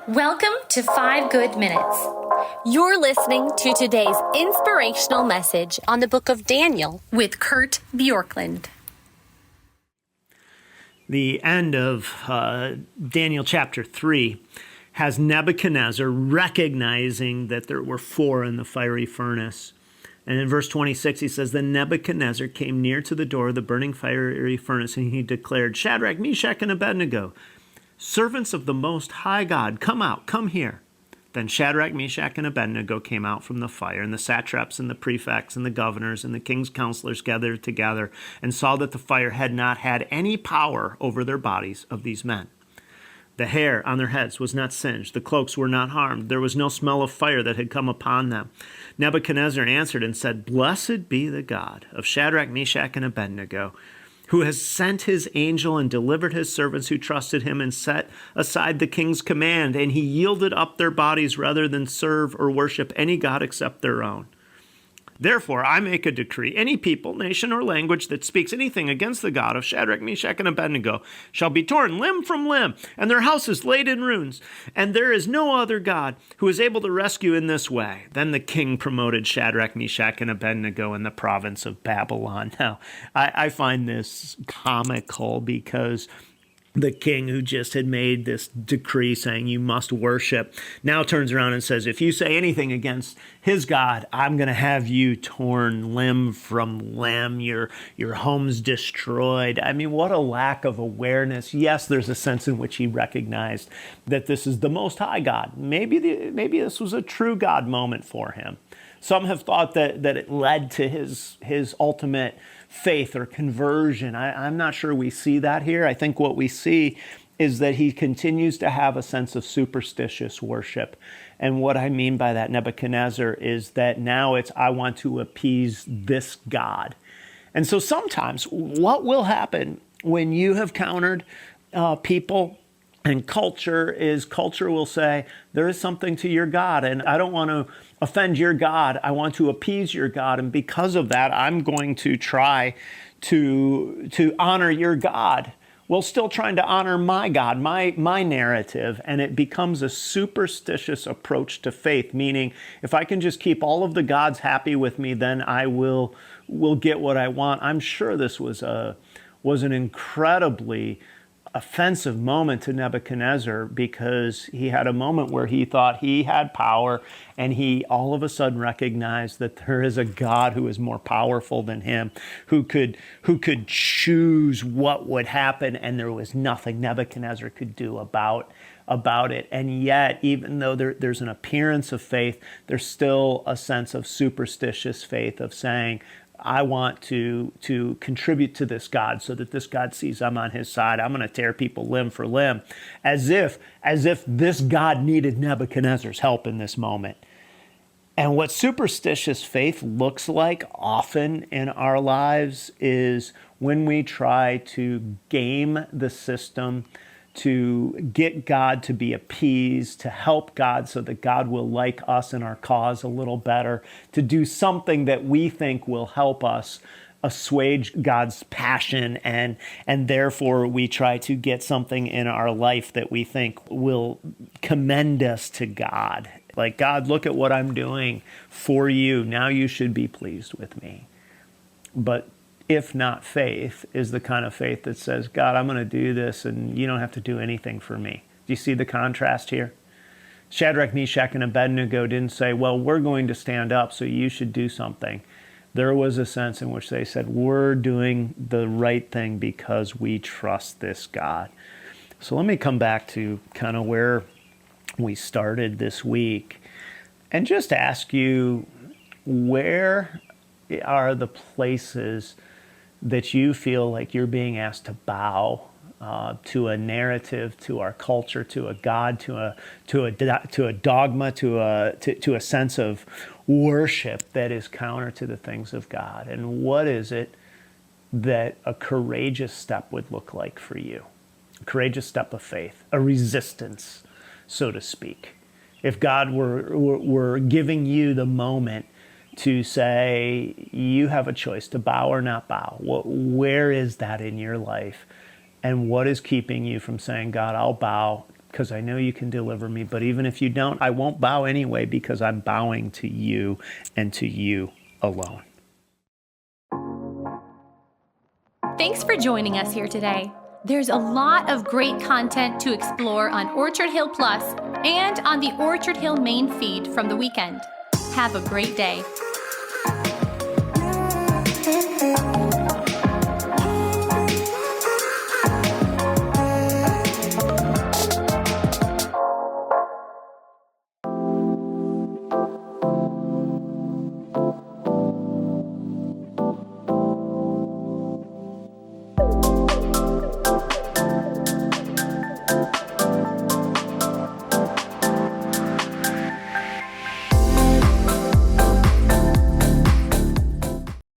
Welcome to 5 Good Minutes. You're listening to today's inspirational message on the book of Daniel with Kurt Bjorklund. The end of Daniel chapter 3 has Nebuchadnezzar recognizing that there were 4 in the fiery furnace. And in verse 26, he says, Then Nebuchadnezzar came near to the door of the burning fiery furnace, and he declared, Shadrach, Meshach, and Abednego, servants of the Most High God, come out, come here. Then Shadrach, Meshach, and Abednego came out from the fire, and the satraps and the prefects and the governors and the king's counselors gathered together and saw that the fire had not had any power over their bodies of these men. The hair on their heads was not singed, the cloaks were not harmed, there was no smell of fire that had come upon them. Nebuchadnezzar answered and said, Blessed be the God of Shadrach, Meshach, and Abednego, who has sent his angel and delivered his servants who trusted him and set aside the king's command, and he yielded up their bodies rather than serve or worship any god except their own. Therefore, I make a decree, any people, nation, or language that speaks anything against the God of Shadrach, Meshach, and Abednego shall be torn limb from limb, and their houses laid in ruins. And there is no other God who is able to rescue in this way. Then the king promoted Shadrach, Meshach, and Abednego in the province of Babylon. Now, I find this comical because the king who just had made this decree saying you must worship now turns around and says, if you say anything against his God, I'm going to have you torn limb from limb, your home's destroyed. I mean, what a lack of awareness. Yes, there's a sense in which he recognized that this is the Most High God. Maybe this was a true God moment for him. Some have thought that it led to his ultimate faith or conversion. I'm not sure we see that here. I think what we see is that he continues to have a sense of superstitious worship. And what I mean by that, Nebuchadnezzar, is that now it's, I want to appease this God. And so sometimes what will happen when you have countered people and culture will say, there is something to your God, and I don't want to offend your God. I want to appease your God, and because of that, I'm going to try to honor your God, while still trying to honor my God, my narrative, and it becomes a superstitious approach to faith, meaning if I can just keep all of the gods happy with me, then I will get what I want. I'm sure this was an incredibly offensive moment to Nebuchadnezzar, because he had a moment where he thought he had power, and he all of a sudden recognized that there is a God who is more powerful than him, who could choose what would happen, and there was nothing Nebuchadnezzar could do about it. And yet, even though there's an appearance of faith, there's still a sense of superstitious faith of saying, I want to contribute to this God so that this God sees I'm on his side. I'm going to tear people limb for limb, as if this God needed Nebuchadnezzar's help in this moment. And what superstitious faith looks like often in our lives is when we try to game the system, to get God to be appeased, to help God so that God will like us and our cause a little better, to do something that we think will help us assuage God's passion, and therefore we try to get something in our life that we think will commend us to God. Like, God, look at what I'm doing for you. Now you should be pleased with me. But if not faith, is the kind of faith that says, God, I'm going to do this and you don't have to do anything for me. Do you see the contrast here? Shadrach, Meshach, and Abednego didn't say, well, we're going to stand up, so you should do something. There was a sense in which they said, we're doing the right thing because we trust this God. So let me come back to kind of where we started this week and just ask you, where are the places that you feel like you're being asked to bow to a narrative, to our culture, to a God, to a dogma, to a sense of worship that is counter to the things of God? And what is it that a courageous step would look like for you? A courageous step of faith, a resistance, so to speak. If God were giving you the moment to say, you have a choice to bow or not bow. Where is that in your life? And what is keeping you from saying, God, I'll bow because I know you can deliver me. But even if you don't, I won't bow anyway, because I'm bowing to you and to you alone. Thanks for joining us here today. There's a lot of great content to explore on Orchard Hill Plus and on the Orchard Hill main feed from the weekend. Have a great day.